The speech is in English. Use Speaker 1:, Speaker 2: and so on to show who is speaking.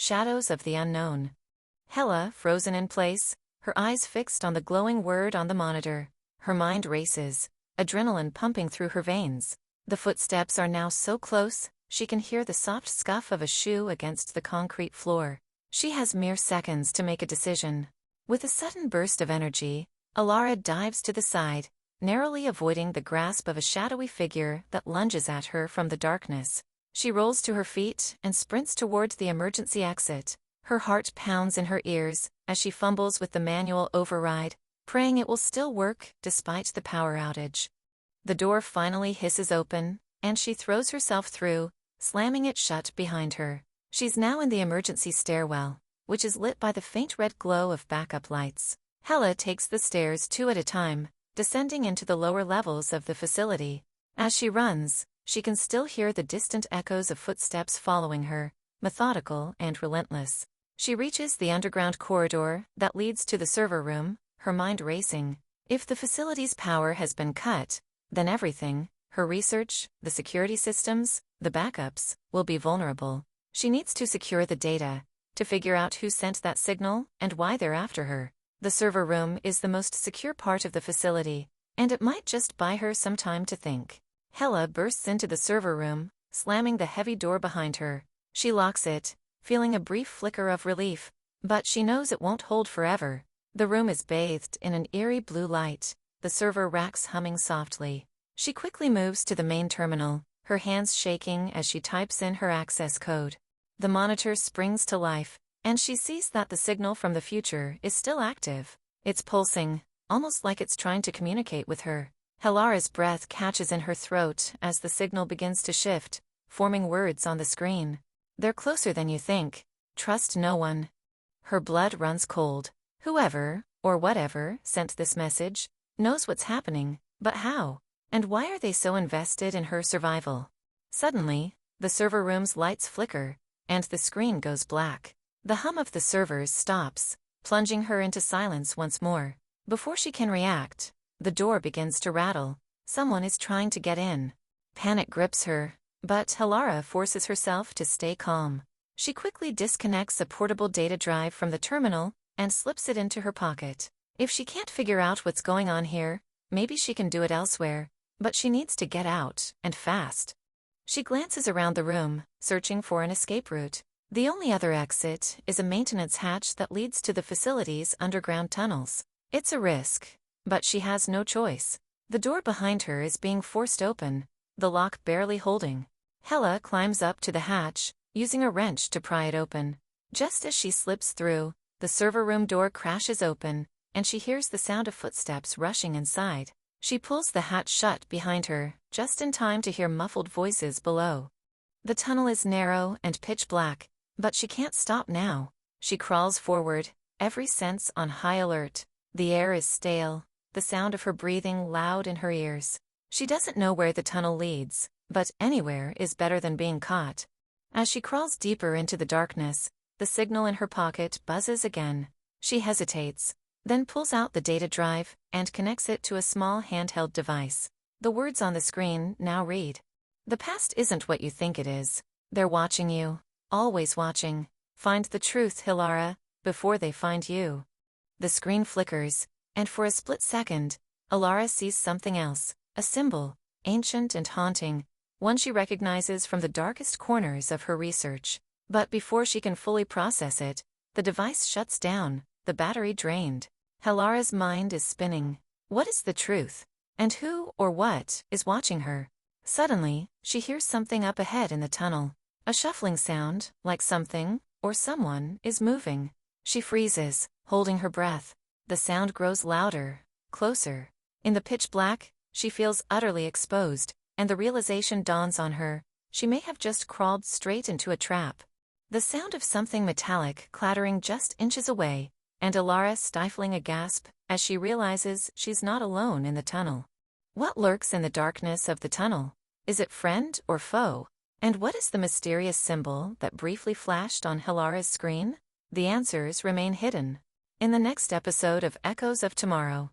Speaker 1: shadows of the unknown. Hela, frozen in place, her eyes fixed on the glowing word on the monitor. Her mind races, adrenaline pumping through her veins. The footsteps are now so close, she can hear the soft scuff of a shoe against the concrete floor. She has mere seconds to make a decision. With a sudden burst of energy, Elara dives to the side, narrowly avoiding the grasp of a shadowy figure that lunges at her from the darkness. She rolls to her feet and sprints towards the emergency exit. Her heart pounds in her ears as she fumbles with the manual override, praying it will still work despite the power outage. The door finally hisses open, and she throws herself through, slamming it shut behind her. She's now in the emergency stairwell, which is lit by the faint red glow of backup lights. Hela takes the stairs 2 at a time, descending into the lower levels of the facility. As she runs, she can still hear the distant echoes of footsteps following her, methodical and relentless. She reaches the underground corridor that leads to the server room, her mind racing. If the facility's power has been cut, then everything, her research, the security systems, the backups, will be vulnerable. She needs to secure the data, to figure out who sent that signal and why they're after her. The server room is the most secure part of the facility, and it might just buy her some time to think. Hela bursts into the server room, slamming the heavy door behind her. She locks it, feeling a brief flicker of relief, but she knows it won't hold forever. The room is bathed in an eerie blue light, the server racks humming softly. She quickly moves to the main terminal, her hands shaking as she types in her access code. The monitor springs to life, and she sees that the signal from the future is still active. It's pulsing, almost like it's trying to communicate with her. Helara's breath catches in her throat as the signal begins to shift, forming words on the screen. "They're closer than you think. Trust no one." Her blood runs cold. Whoever, or whatever, sent this message, knows what's happening, but how? And why are they so invested in her survival? Suddenly, the server room's lights flicker, and the screen goes black. The hum of the servers stops, plunging her into silence once more. Before she can react, the door begins to rattle. Someone is trying to get in. Panic grips her, but Elara forces herself to stay calm. She quickly disconnects a portable data drive from the terminal and slips it into her pocket. If she can't figure out what's going on here, maybe she can do it elsewhere, but she needs to get out, and fast. She glances around the room, searching for an escape route. The only other exit is a maintenance hatch that leads to the facility's underground tunnels. It's a risk, but she has no choice. The door behind her is being forced open, the lock barely holding. Hela climbs up to the hatch, using a wrench to pry it open. Just as she slips through, the server room door crashes open, and she hears the sound of footsteps rushing inside. She pulls the hatch shut behind her, just in time to hear muffled voices below. The tunnel is narrow and pitch black, but she can't stop now. She crawls forward, every sense on high alert. The air is stale, the sound of her breathing loud in her ears. She doesn't know where the tunnel leads, but anywhere is better than being caught. As she crawls deeper into the darkness, the signal in her pocket buzzes again. She hesitates, then pulls out the data drive and connects it to a small handheld device. The words on the screen now read, "The past isn't what you think it is. They're watching you, always watching. Find the truth, Elara, before they find you." The screen flickers, and for a split second, Elara sees something else, a symbol, ancient and haunting, one she recognizes from the darkest corners of her research. But before she can fully process it, the device shuts down, the battery drained. Helara's mind is spinning. What is the truth? And who or what is watching her? Suddenly, she hears something up ahead in the tunnel. A shuffling sound, like something, or someone, is moving. She freezes, holding her breath. The sound grows louder, closer. In the pitch black, she feels utterly exposed, and the realization dawns on her. She may have just crawled straight into a trap. The sound of something metallic clattering just inches away, and Elara stifling a gasp as she realizes she's not alone in the tunnel. What lurks in the darkness of the tunnel? Is it friend or foe? And what is the mysterious symbol that briefly flashed on Helara's screen? The answers remain hidden. In the next episode of Echoes of Tomorrow.